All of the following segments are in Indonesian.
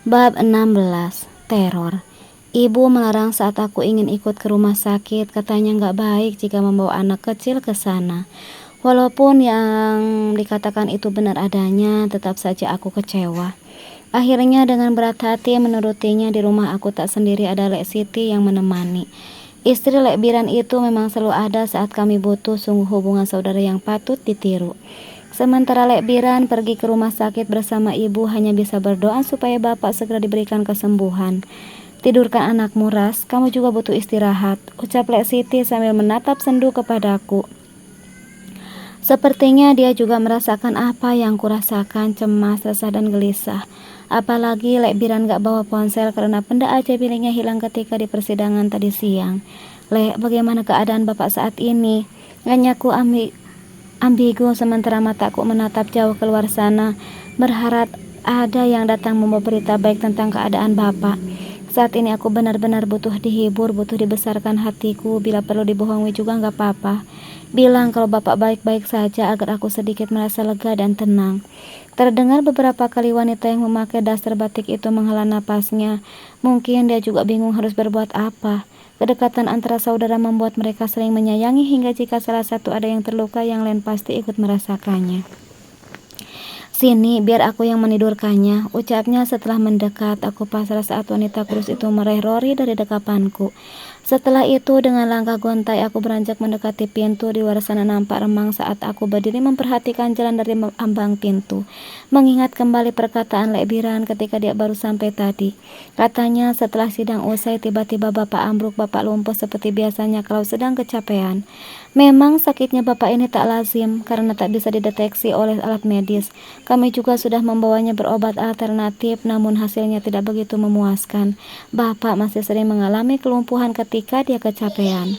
Bab 16. Teror. Ibu melarang saat aku ingin ikut ke rumah sakit. Katanya nggak baik jika membawa anak kecil ke sana. Walaupun yang dikatakan itu benar adanya, tetap saja aku kecewa. Akhirnya dengan berat hati menurutinya. Di rumah aku tak sendiri, ada Lek Siti yang menemani. Istri Lek Biran itu memang selalu ada saat kami butuh. Sungguh hubungan saudara yang patut ditiru. Sementara Lek Biran pergi ke rumah sakit bersama ibu, hanya bisa berdoa supaya bapak segera diberikan kesembuhan. Tidurkan anakmu, Ras, kamu juga butuh istirahat, ucap Lek Siti sambil menatap sendu kepadaku. Sepertinya dia juga merasakan apa yang kurasakan, cemas, resah, dan gelisah. Apalagi Lek Biran gak bawa ponsel karena benda ajaib miliknya hilang ketika di persidangan tadi siang. Lek, bagaimana keadaan bapak saat ini? Nganyaku ambigu sementara mataku menatap jauh keluar sana, berharap ada yang datang membawa berita baik tentang keadaan bapak. Saat ini aku benar-benar butuh dihibur, butuh dibesarkan hatiku. Bila perlu dibohongi juga gak apa-apa. Bilang kalau bapak baik-baik saja agar aku sedikit merasa lega dan tenang. Terdengar beberapa kali wanita yang memakai daster batik itu menghela napasnya. Mungkin dia juga bingung harus berbuat apa. Kedekatan antara saudara membuat mereka saling menyayangi hingga jika salah satu ada yang terluka, yang lain pasti ikut merasakannya. Sini, biar aku yang menidurkannya, ucapnya setelah mendekat. Aku pasrah saat wanita kurus itu meraih Rory dari dekapanku. Setelah itu, dengan langkah gontai aku beranjak mendekati pintu. Di luar sana nampak remang saat aku berdiri memperhatikan jalan dari ambang pintu. Mengingat kembali perkataan Lek Biran ketika dia baru sampai tadi. Katanya setelah sidang usai tiba-tiba bapak ambruk, bapak lumpuh seperti biasanya kalau sedang kecapean. Memang sakitnya bapak ini tak lazim karena tak bisa dideteksi oleh alat medis. Kami juga sudah membawanya berobat alternatif, namun hasilnya tidak begitu memuaskan. Bapak masih sering mengalami kelumpuhan ketika dia kecapean.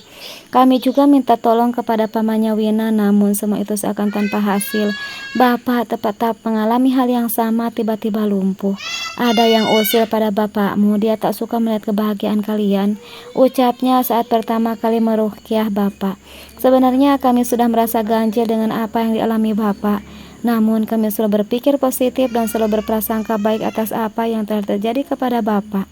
Kami juga minta tolong kepada pamannya Wina, namun semua itu seakan tanpa hasil. Bapak tetap mengalami hal yang sama, tiba-tiba lumpuh. Ada yang usil pada bapakmu, dia tak suka melihat kebahagiaan kalian, ucapnya saat pertama kali meruqyah bapak. Sebenarnya kami sudah merasa ganjil dengan apa yang dialami bapak. Namun kami selalu berpikir positif dan selalu berprasangka baik atas apa yang telah terjadi kepada bapak.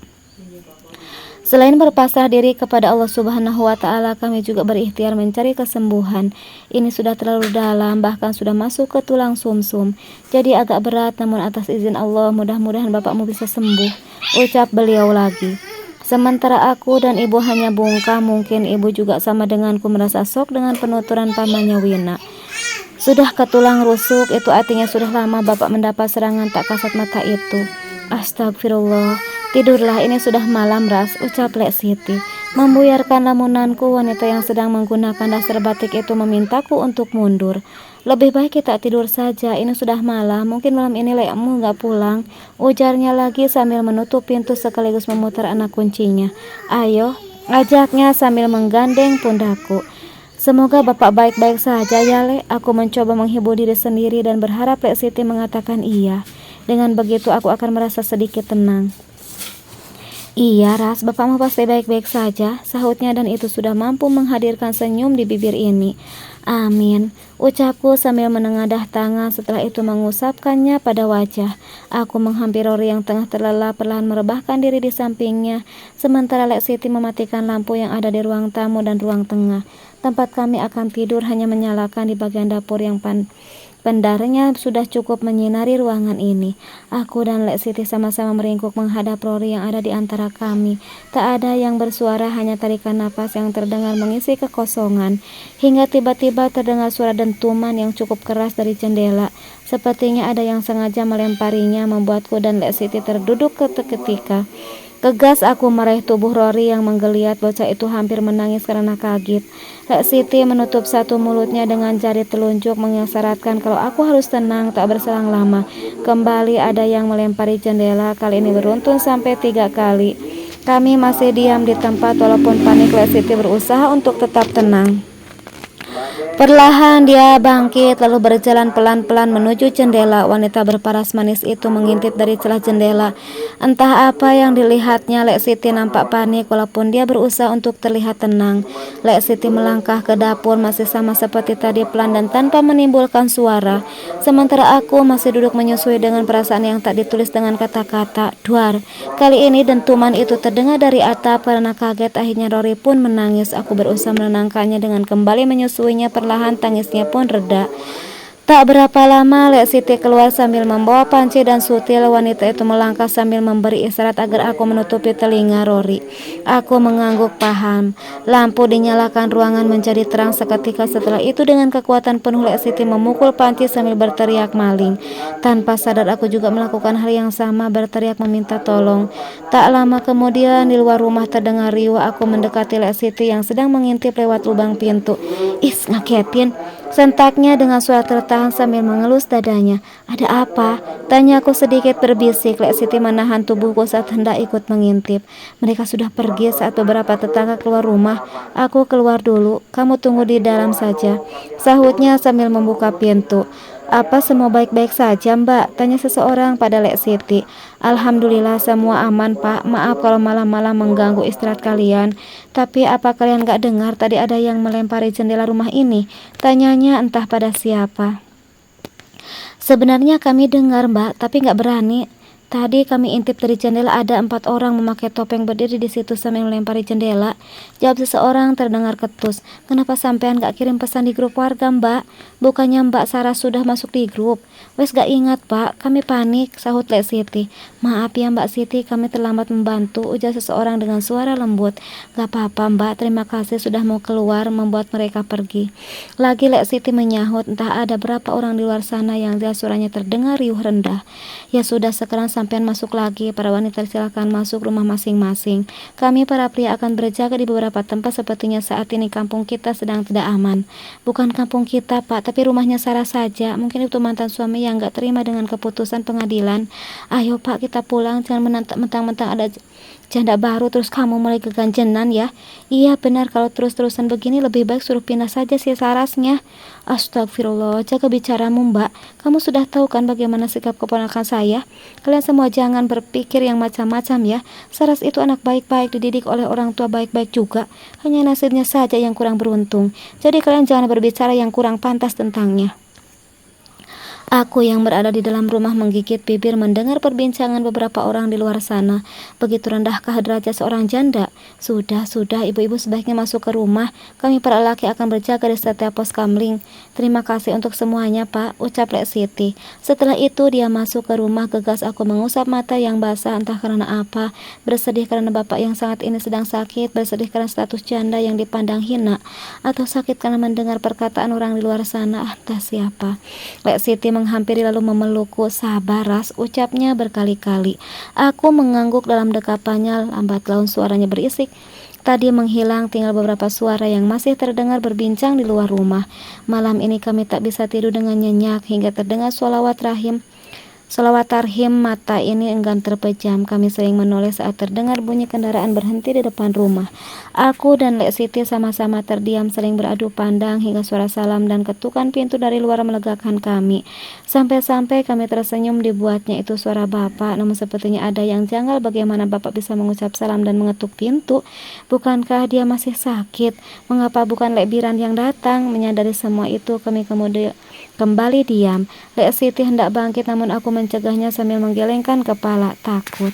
Selain berpasrah diri kepada Allah Subhanahu wa Ta'ala, kami juga berikhtiar mencari kesembuhan. Ini sudah terlalu dalam, bahkan sudah masuk ke tulang sumsum. Jadi agak berat, namun atas izin Allah, mudah-mudahan bapakmu bisa sembuh, ucap beliau lagi. Sementara aku dan ibu hanya bungkam. Mungkin ibu juga sama denganku merasa shock dengan penuturan pamannya Wina. Sudah ke tulang rusuk, itu artinya sudah lama bapak mendapat serangan tak kasat mata itu. Astagfirullah, tidurlah, ini sudah malam, Ras, ucap Lek Siti. Membuyarkan lamunanku, wanita yang sedang menggunakan daster batik itu memintaku untuk mundur. Lebih baik kita tidur saja, ini sudah malam, mungkin malam ini Lekmu gak pulang, ujarnya lagi sambil menutup pintu sekaligus memutar anak kuncinya. Ayo, ajaknya sambil menggandeng pundakku. Semoga bapak baik-baik saja ya, Lek. Aku mencoba menghibur diri sendiri dan berharap Lek Siti mengatakan iya. Dengan begitu aku akan merasa sedikit tenang. Iya, Ras, bapakmu pasti baik-baik saja, sahutnya, dan itu sudah mampu menghadirkan senyum di bibir ini. Amin, ucapku sambil menengadah tangan, setelah itu mengusapkannya pada wajah. Aku menghampiri Rory yang tengah terlelap, perlahan merebahkan diri di sampingnya, sementara Lek Siti mematikan lampu yang ada di ruang tamu dan ruang tengah. Tempat kami akan tidur hanya menyalakan di bagian dapur yang pendarnya sudah cukup menyinari ruangan ini. Aku dan Lek Siti sama-sama meringkuk menghadap Rory yang ada di antara kami. Tak ada yang bersuara, hanya tarikan napas yang terdengar mengisi kekosongan. Hingga tiba-tiba terdengar suara dentuman yang cukup keras dari jendela. Sepertinya ada yang sengaja melemparinya, membuatku dan Lek Siti terduduk seketika. Tegas aku meraih tubuh Rory yang menggeliat. Bocah itu hampir menangis karena kaget. Lek Siti menutup satu mulutnya dengan jari telunjuk, mengisyaratkan kalau aku harus tenang, tak berselang lama. Kembali ada yang melempari jendela, kali ini beruntun sampai 3 kali. Kami masih diam di tempat walaupun panik. Lek Siti berusaha untuk tetap tenang. Perlahan dia bangkit lalu berjalan pelan-pelan menuju jendela. Wanita berparas manis itu mengintip dari celah jendela. Entah apa yang dilihatnya, Lek Siti nampak panik walaupun dia berusaha untuk terlihat tenang. Lek Siti melangkah ke dapur masih sama seperti tadi, pelan dan tanpa menimbulkan suara. Sementara aku masih duduk menyusui dengan perasaan yang tak ditulis dengan kata-kata. Duar. Kali ini dentuman itu terdengar dari atap. Karena kaget akhirnya Rory pun menangis. Aku berusaha menenangkannya dengan kembali menyusuinya. Perlahan tangisnya pun reda. Tak berapa lama Lek Siti keluar sambil membawa panci dan sutil. Wanita itu melangkah sambil memberi isyarat agar aku menutupi telinga Rory. Aku mengangguk paham. Lampu dinyalakan, ruangan menjadi terang seketika. Setelah itu dengan kekuatan penuh Lek Siti memukul panci sambil berteriak maling. Tanpa sadar aku juga melakukan hal yang sama, berteriak meminta tolong. Tak lama kemudian di luar rumah terdengar riuh. Aku mendekati Lek Siti yang sedang mengintip lewat lubang pintu. Is, ngagetin, sentaknya dengan suara tertahan sambil mengelus dadanya. Ada apa? Tanya aku sedikit berbisik. Lek Siti menahan tubuhku saat hendak ikut mengintip. Mereka sudah pergi saat beberapa tetangga keluar rumah. Aku keluar dulu, kamu tunggu di dalam saja, sahutnya sambil membuka pintu. Apa semua baik-baik saja, Mbak? Tanya seseorang pada Lek Siti. Alhamdulillah semua aman, Pak. Maaf kalau malam-malam mengganggu istirahat kalian. Tapi apa kalian gak dengar tadi ada yang melempari jendela rumah ini? Tanyanya entah pada siapa. Sebenarnya kami dengar, Mbak, tapi gak berani. Tadi kami intip dari jendela ada 4 orang memakai topeng berdiri di situ sambil melempari jendela. Jawab seseorang terdengar ketus. Kenapa sampean gak kirim pesan di grup warga, Mbak? Bukannya Mbak Sarah sudah masuk di grup? Wes gak ingat, Pak. Kami panik, sahut Lek Siti. Maaf ya Mbak Siti, kami terlambat membantu, ujar seseorang dengan suara lembut. Gak apa-apa Mbak, terima kasih sudah mau keluar membuat mereka pergi. Lagi Lek Siti menyahut, entah ada berapa orang di luar sana yang dia suaranya terdengar riuh rendah. Ya sudah, sekarang sampean masuk lagi. Para wanita silakan masuk rumah masing-masing. Kami para pria akan berjaga di beberapa tempat. Sepertinya saat ini kampung kita sedang tidak aman. Bukan kampung kita, Pak, tapi rumahnya Sarah saja. Mungkin itu mantan suami yang gak terima dengan keputusan pengadilan. Ayo Pak, kita pulang. Jangan mentang-mentang ada janda baru terus kamu mulai keganjenan ya. Iya benar, kalau terus-terusan begini lebih baik suruh pindah saja si Sarasnya. Astagfirullah, jaga bicaramu Mbak. Kamu sudah tahu kan bagaimana sikap keponakan saya. Kalian semua jangan berpikir yang macam-macam ya. Saras itu anak baik-baik, dididik oleh orang tua baik-baik juga. Hanya nasibnya saja yang kurang beruntung. Jadi kalian jangan berbicara yang kurang pantas tentangnya. Aku yang berada di dalam rumah menggigit bibir mendengar perbincangan beberapa orang di luar sana. Begitu rendahkah derajat seorang janda? Sudah, ibu-ibu sebaiknya masuk ke rumah. Kami para laki akan berjaga di setiap pos kamling. Terima kasih untuk semuanya, Pak, ucap Lek Siti. Setelah itu dia masuk ke rumah. Gegas aku mengusap mata yang basah entah karena apa. Bersedih karena bapak yang sangat ini sedang sakit, bersedih karena status janda yang dipandang hina, atau sakit karena mendengar perkataan orang di luar sana, entah siapa. Lek Siti menghampiri lalu memelukku. Sabar Ras, ucapnya berkali-kali. Aku mengangguk dalam dekapannya. Lambat laun suaranya berisik. Tadi menghilang, tinggal beberapa suara yang masih terdengar berbincang di luar rumah. Malam ini kami tak bisa tidur dengan nyenyak hingga terdengar sholawat tarhim. Mata ini enggan terpejam. Kami sering menoleh saat terdengar bunyi kendaraan berhenti di depan rumah. Aku dan Lek Siti sama-sama terdiam, saling beradu pandang hingga suara salam dan ketukan pintu dari luar melegakan kami. Sampai-sampai kami tersenyum dibuatnya itu suara bapak. Namun sepertinya ada yang janggal, bagaimana bapak bisa mengucap salam dan mengetuk pintu? Bukankah dia masih sakit? Mengapa bukan Lek Biran yang datang? Menyadari semua itu, kami kemudian kembali diam. Lek Siti hendak bangkit namun aku mencegahnya sambil menggelengkan kepala. Takut.